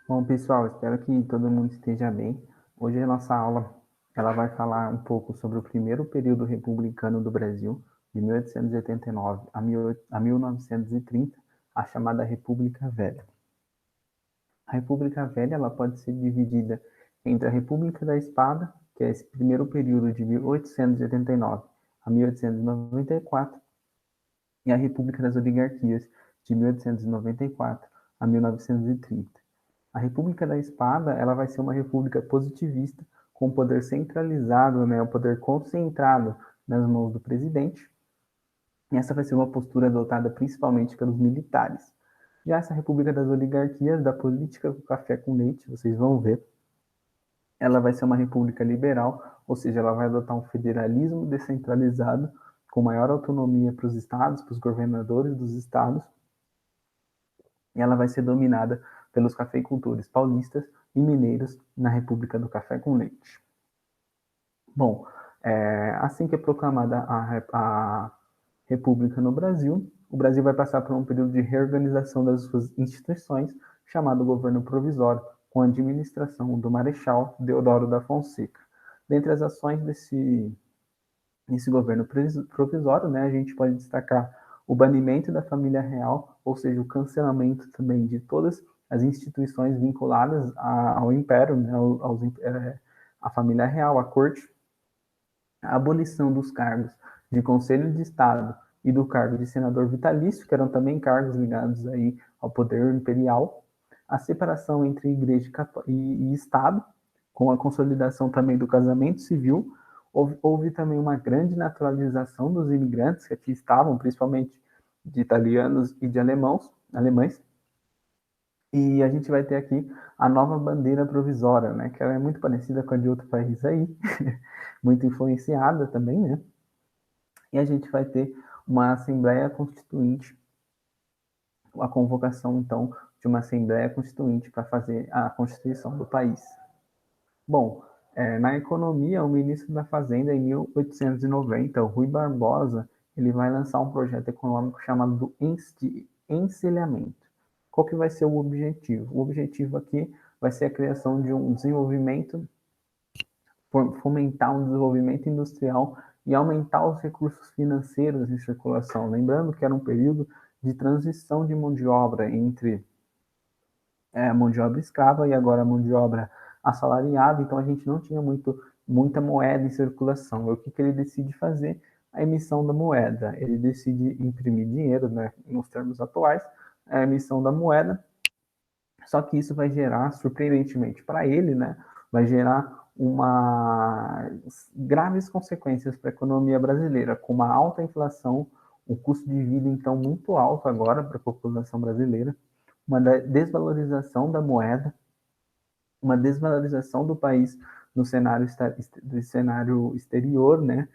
Bom, pessoal, espero que todo mundo esteja bem. Hoje a nossa aula ela vai falar um pouco sobre o primeiro período republicano do Brasil, de 1889 a 1930, a chamada República Velha. A República Velha ela pode ser dividida entre a República da Espada, que é esse primeiro período de 1889 a 1894, e a República das Oligarquias, de 1894 a 1930. A República da Espada ela vai ser uma república positivista, com poder centralizado, né, o poder concentrado nas mãos do presidente. E essa vai ser uma postura adotada principalmente pelos militares. Já essa República das Oligarquias, da política do café com leite, vocês vão ver, ela vai ser uma república liberal, ou seja, ela vai adotar um federalismo descentralizado, com maior autonomia para os estados, para os governadores dos estados, e ela vai ser dominada pelos cafeicultores paulistas e mineiros na República do Café com Leite. Bom, assim que é proclamada a República no Brasil, o Brasil vai passar por um período de reorganização das suas instituições, chamado governo provisório, com a administração do Marechal Deodoro da Fonseca. Dentre as ações desse governo provisório, né, a gente pode destacar o banimento da família real, ou seja, o cancelamento também de todas as instituições vinculadas ao Império, né, à família real, à corte, a abolição dos cargos de Conselho de Estado e do cargo de senador vitalício, que eram também cargos ligados aí ao poder imperial, a separação entre igreja e Estado, com a consolidação também do casamento civil. Houve também uma grande naturalização dos imigrantes que aqui estavam, principalmente de italianos e de alemães. E a gente vai ter aqui a nova bandeira provisória, né, que ela é muito parecida com a de outro país aí, muito influenciada também, né? E a gente vai ter uma Assembleia Constituinte, a convocação, então, de uma Assembleia Constituinte para fazer a Constituição do país. Bom, na economia, o ministro da Fazenda, em 1890, o Rui Barbosa, ele vai lançar um projeto econômico chamado do encilhamento. Qual que vai ser o objetivo? O objetivo aqui vai ser a criação de um desenvolvimento, fomentar um desenvolvimento industrial e aumentar os recursos financeiros em circulação. Lembrando que era um período de transição de mão de obra entre a mão de obra escrava e agora a mão de obra assalariada, então a gente não tinha muita moeda em circulação. E o que ele decide fazer? A emissão da moeda. Ele decide imprimir dinheiro, né, nos termos atuais, a emissão da moeda, só que isso vai gerar, surpreendentemente para ele, né, vai gerar graves consequências para a economia brasileira, com uma alta inflação, um custo de vida, então, muito alto agora para a população brasileira, uma desvalorização da moeda, uma desvalorização do país no cenário exterior, né?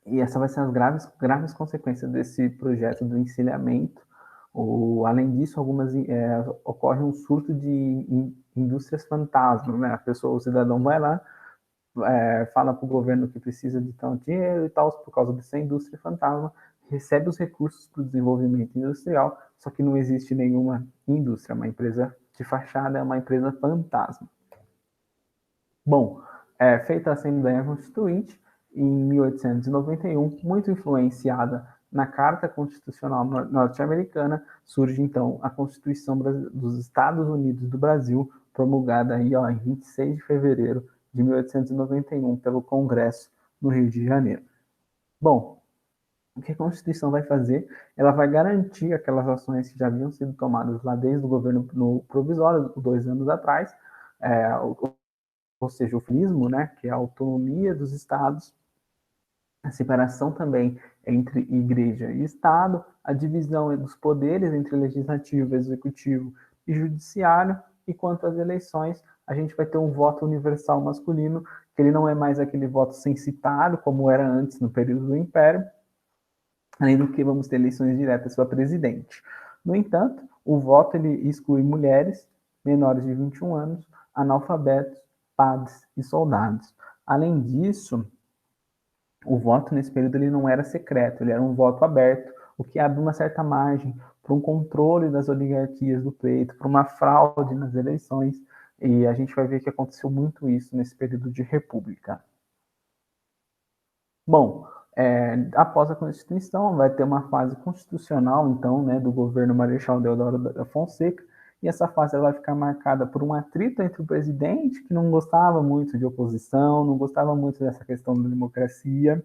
E essa vai ser as graves consequências desse projeto do encilhamento. Além disso, ocorre um surto de indústrias fantasmas, né? O cidadão vai lá, fala para o governo que precisa de tanto dinheiro e tal, por causa dessa indústria fantasma, recebe os recursos para o desenvolvimento industrial, só que não existe nenhuma indústria, uma empresa de fachada, é uma empresa fantasma. Bom, feita a Assembleia Constituinte, em 1891, muito influenciada na Carta Constitucional norte-americana, surge então a Constituição dos Estados Unidos do Brasil, promulgada aí, em 26 de fevereiro de 1891 pelo Congresso no Rio de Janeiro. Bom, o que a Constituição vai fazer? Ela vai garantir aquelas ações que já haviam sido tomadas lá desde o governo provisório, 2 anos atrás, ou seja, o federalismo, né, que é a autonomia dos estados, a separação também entre igreja e Estado, a divisão dos poderes entre legislativo, executivo e judiciário, e quanto às eleições, a gente vai ter um voto universal masculino, que ele não é mais aquele voto censitário, como era antes no período do Império, além do que vamos ter eleições diretas para presidente. No entanto, o voto ele exclui mulheres menores de 21 anos, analfabetos, padres e soldados. Além disso, o voto nesse período ele não era secreto, ele era um voto aberto, o que abre uma certa margem para um controle das oligarquias do pleito, para uma fraude nas eleições, e a gente vai ver que aconteceu muito isso nesse período de república. Bom, após a Constituição, vai ter uma fase constitucional, então, né, do governo Marechal Deodoro da Fonseca, e essa fase ela vai ficar marcada por um atrito entre o presidente, que não gostava muito de oposição, não gostava muito dessa questão da democracia,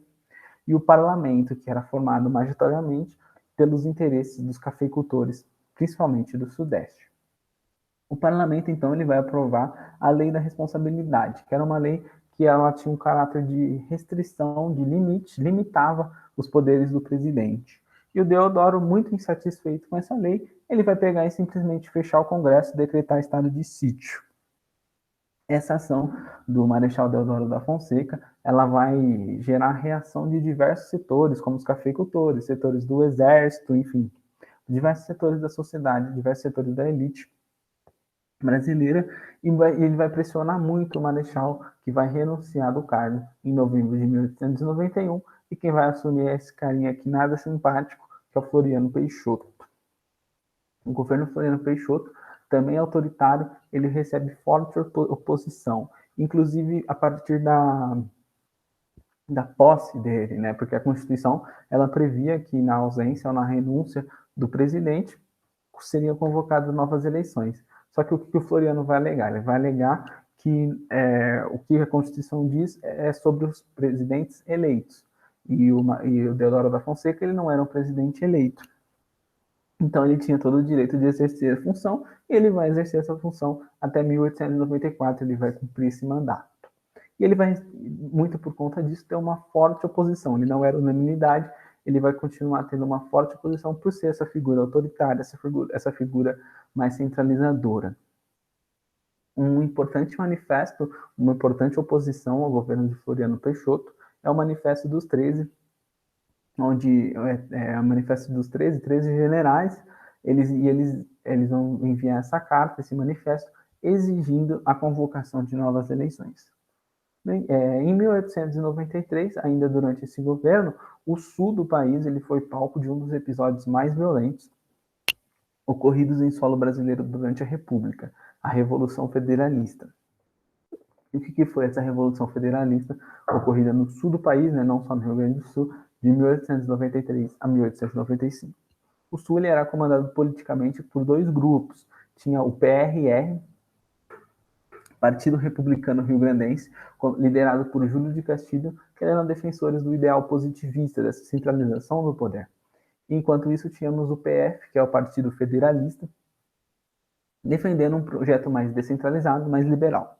e o parlamento, que era formado majoritariamente pelos interesses dos cafeicultores, principalmente do Sudeste. O parlamento, então, ele vai aprovar a lei da responsabilidade, que era uma lei que ela tinha um caráter de restrição, de limite, limitava os poderes do presidente. E o Deodoro, muito insatisfeito com essa lei, ele vai pegar e simplesmente fechar o Congresso e decretar estado de sítio. Essa ação do Marechal Deodoro da Fonseca, ela vai gerar reação de diversos setores, como os cafeicultores, setores do exército, enfim, diversos setores da sociedade, diversos setores da elite brasileira, e ele vai pressionar muito o Marechal, que vai renunciar do cargo em novembro de 1891, e quem vai assumir é esse carinha aqui nada simpático, que é o Floriano Peixoto. O governo Floriano Peixoto, também autoritário, ele recebe forte oposição, inclusive a partir da posse dele, né? Porque a Constituição ela previa que na ausência ou na renúncia do presidente seriam convocadas novas eleições. Só que o que o Floriano vai alegar? Ele vai alegar que o que a Constituição diz é sobre os presidentes eleitos. E o Deodoro da Fonseca ele não era um presidente eleito. Então ele tinha todo o direito de exercer a função, e ele vai exercer essa função até 1894, ele vai cumprir esse mandato. E ele vai, muito por conta disso, ter uma forte oposição. Ele não era unanimidade, ele vai continuar tendo uma forte oposição por ser essa figura autoritária, essa figura mais centralizadora. Um importante manifesto, uma importante oposição ao governo de Floriano Peixoto é o Manifesto dos 13, onde o Manifesto dos 13 generais, eles vão enviar essa carta, esse manifesto, exigindo a convocação de novas eleições. Em 1893, ainda durante esse governo, o sul do país ele foi palco de um dos episódios mais violentos ocorridos em solo brasileiro durante a República, a Revolução Federalista. E o que foi essa Revolução Federalista ocorrida no sul do país, né, não só no Rio Grande do Sul, de 1893 a 1895? O sul ele era comandado politicamente por dois grupos. Tinha o PRR, Partido Republicano Rio-Grandense, liderado por Júlio de Castilho, que eram defensores do ideal positivista, dessa centralização do poder. Enquanto isso, tínhamos o PF, que é o Partido Federalista, defendendo um projeto mais descentralizado, mais liberal.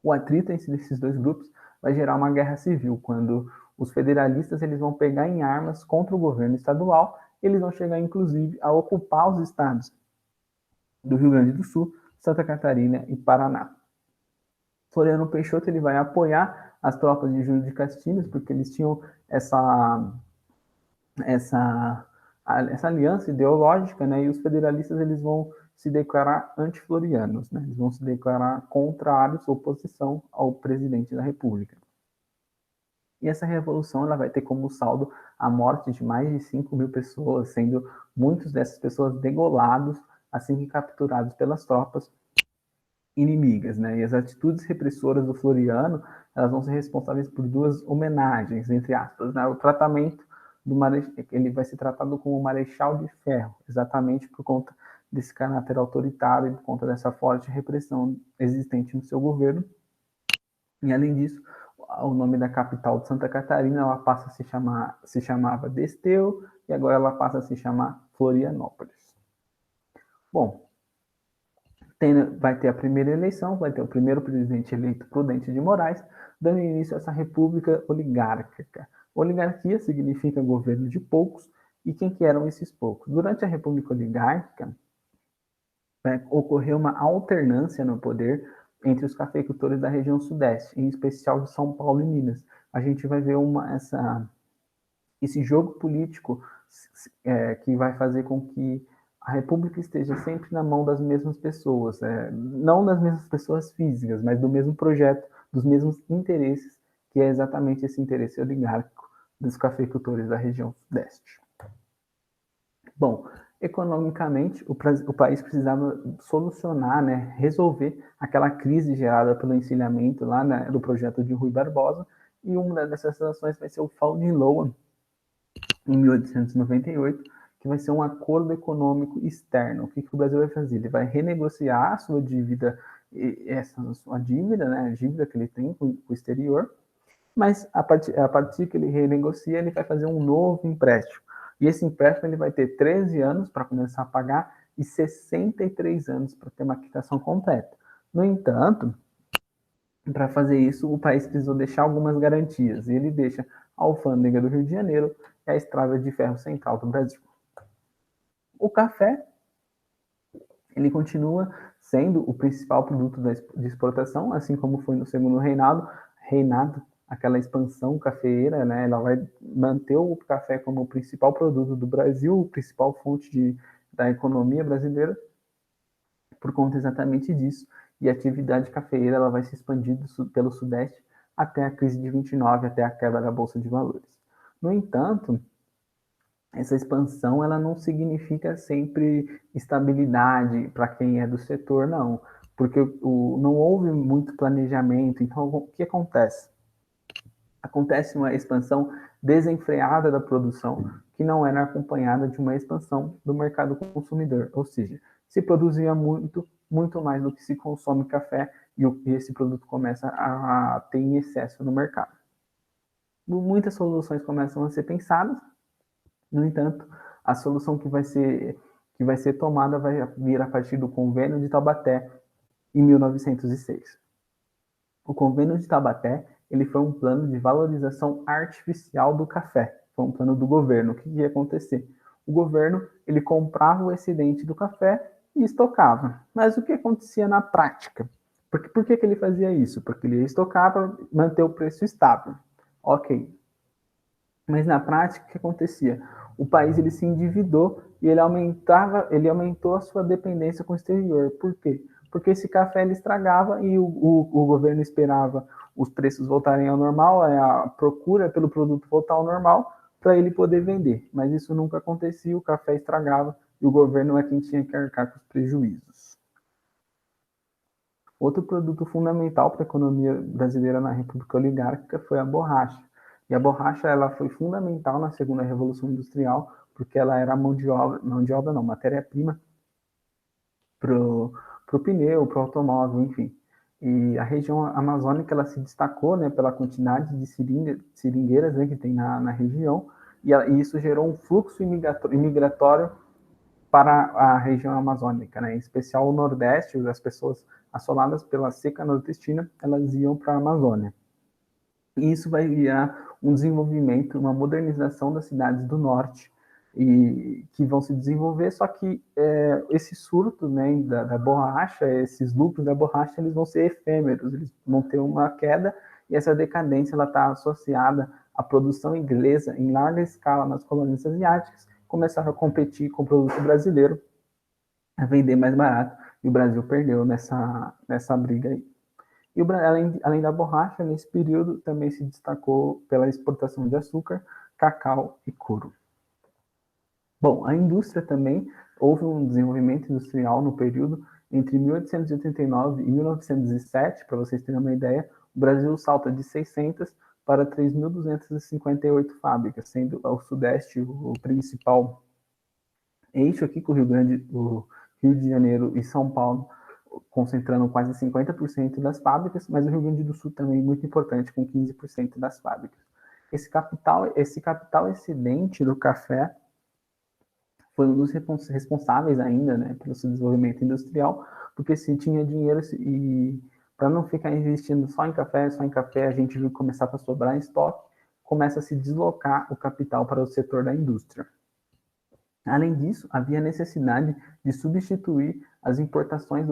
O atrito entre esses dois grupos vai gerar uma guerra civil, quando os federalistas eles vão pegar em armas contra o governo estadual, eles vão chegar, inclusive, a ocupar os estados do Rio Grande do Sul, Santa Catarina e Paraná. Floriano Peixoto ele vai apoiar as tropas de Júlio de Castilhos, porque eles tinham essa aliança ideológica, né? E os federalistas eles vão se declarar anti-florianos, né? Eles vão se declarar contrários, oposição ao presidente da República. E essa revolução ela vai ter como saldo a morte de mais de 5.000 pessoas, sendo muitas dessas pessoas degolados assim que capturados pelas tropas inimigas, né? E as atitudes repressoras do Floriano, elas vão ser responsáveis por duas homenagens, entre aspas, né? O tratamento do Marechal, ele vai ser tratado como Marechal de Ferro, exatamente por conta desse caráter autoritário e por conta dessa forte repressão existente no seu governo. E além disso, o nome da capital de Santa Catarina, ela passa a se chamava Desterro, e agora ela passa a se chamar Florianópolis. Bom, vai ter a primeira eleição, vai ter o primeiro presidente eleito Prudente de Moraes, dando início a essa república oligárquica. Oligarquia significa governo de poucos, e quem que eram esses poucos? Durante a república oligárquica, ocorreu uma alternância no poder entre os cafeicultores da região sudeste, em especial de São Paulo e Minas. A gente vai ver esse jogo político que vai fazer com que a república esteja sempre na mão das mesmas pessoas, não das mesmas pessoas físicas, mas do mesmo projeto, dos mesmos interesses, que é exatamente esse interesse oligárquico dos cafeicultores da região sudeste. Bom, economicamente, o país precisava solucionar, né, resolver aquela crise gerada pelo encilhamento lá, né, do projeto de Rui Barbosa, e uma dessas ações vai ser o FAO de Loa, em 1898, que vai ser um acordo econômico externo. O que o Brasil vai fazer? Ele vai renegociar a sua dívida, essa sua dívida, né, a dívida que ele tem com o exterior, mas a partir que ele renegocia, ele vai fazer um novo empréstimo. E esse empréstimo ele vai ter 13 anos para começar a pagar e 63 anos para ter uma quitação completa. No entanto, para fazer isso, o país precisou deixar algumas garantias. E ele deixa a alfândega do Rio de Janeiro e a estrada de ferro central do Brasil. O café, ele continua sendo o principal produto de exportação, assim como foi no segundo reinado, aquela expansão cafeeira, né? Ela vai manter o café como o principal produto do Brasil, o principal fonte da economia brasileira, por conta exatamente disso. E a atividade cafeeira ela vai se expandir pelo Sudeste até a crise de 29, até a quebra da Bolsa de Valores. No entanto, essa expansão ela não significa sempre estabilidade para quem é do setor, não, porque não houve muito planejamento. Então, o que acontece? Acontece uma expansão desenfreada da produção, que não era acompanhada de uma expansão do mercado consumidor, ou seja, se produzia muito, muito mais do que se consome café, e esse produto começa a ter em excesso no mercado. Muitas soluções começam a ser pensadas, no entanto, a solução que vai ser tomada vai vir a partir do Convênio de Taubaté, em 1906. O Convênio de Taubaté ele foi um plano de valorização artificial do café. Foi um plano do governo. O que ia acontecer? O governo ele comprava o excedente do café e estocava. Mas o que acontecia na prática? Por que ele fazia isso? Porque ele ia estocar para manter o preço estável. Ok. Mas na prática, o que acontecia? O país ele se endividou e ele aumentou a sua dependência com o exterior. Por quê? Porque esse café ele estragava e o governo esperava os preços voltarem ao normal, a procura pelo produto voltar ao normal, para ele poder vender. Mas isso nunca acontecia, o café estragava e o governo é quem tinha que arcar com os prejuízos. Outro produto fundamental para a economia brasileira na República Oligárquica foi a borracha. E a borracha ela foi fundamental na segunda Revolução Industrial, porque ela era mão de obra não, matéria-prima para o pneu, para o automóvel, enfim. E a região amazônica ela se destacou, né, pela quantidade de seringueiras, né, que tem na região, e isso gerou um fluxo imigratório para a região amazônica, né? Em especial o Nordeste, as pessoas assoladas pela seca nordestina, elas iam para a Amazônia. E isso vai virar um desenvolvimento, uma modernização das cidades do Norte, e que vão se desenvolver, só que esse surto, né, da borracha, esses lucros da borracha, eles vão ser efêmeros, eles vão ter uma queda, e essa decadência está associada à produção inglesa em larga escala nas colônias asiáticas, começaram a competir com o produto brasileiro, a vender mais barato, e o Brasil perdeu nessa briga aí. E além da borracha, nesse período também se destacou pela exportação de açúcar, cacau e couro. Bom, a indústria também, houve um desenvolvimento industrial no período entre 1889 e 1907, para vocês terem uma ideia, o Brasil salta de 600 para 3.258 fábricas, sendo o Sudeste o principal eixo aqui com o Rio de Janeiro e São Paulo, concentrando quase 50% das fábricas, mas o Rio Grande do Sul também muito importante, com 15% das fábricas. Esse capital excedente do café foi um dos responsáveis ainda, né, pelo seu desenvolvimento industrial, porque se tinha dinheiro e para não ficar investindo só em café, a gente viu começar a sobrar em estoque, começa a se deslocar o capital para o setor da indústria. Além disso, havia necessidade de substituir as importações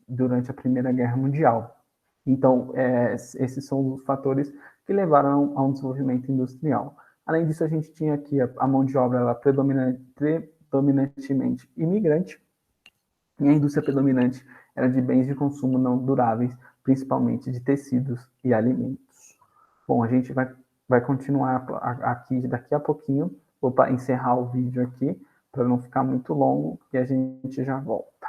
durante a Primeira Guerra Mundial. Então, esses são os fatores que levaram a um desenvolvimento industrial. Além disso, a gente tinha aqui a mão de obra ela predominantemente imigrante, e a indústria predominante era de bens de consumo não duráveis, principalmente de tecidos e alimentos. Bom, a gente vai continuar aqui daqui a pouquinho, vou encerrar o vídeo aqui, para não ficar muito longo, e a gente já volta.